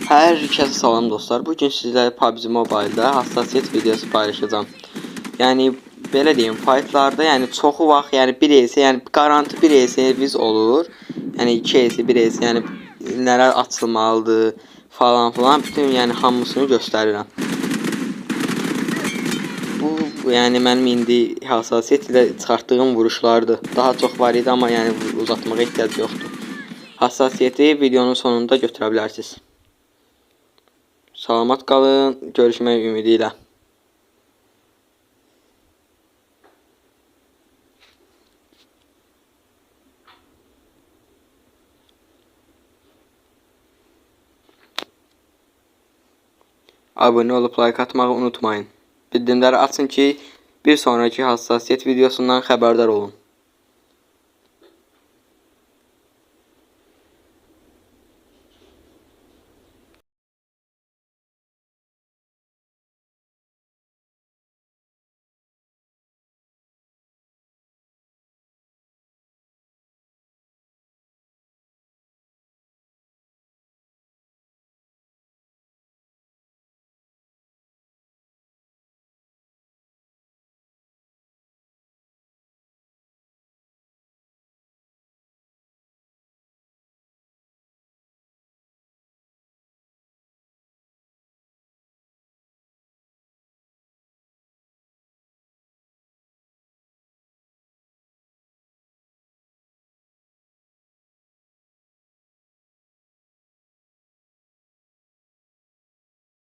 Hər kəsə salam dostlar. Bugün sizlərlə PUBG Mobile-da hassasiyyət videosu paylaşacağım. Yəni belə deyim, fightlarda yəni çoxu vaxt yəni 1 yəni garanti 1 biz olur. Yəni 2 1 yəni nələr açılmalıdır falan filan bütün yəni hamısını göstərirəm. Bu yəni mənim indi hassasiyyət ilə çıxartdığım vuruşlardır. Daha çox var idi amma yəni uzatmağa ehtiyac yoxdur. Hassasiyyəti videonun sonunda götürə bilərsiniz. Salamat qalın, görüşmək ümidi ilə. Abunə olub like atmağı unutmayın. Bildirimləri açın ki, bir sonraki hassasiyyət videosundan xəbərdar olun.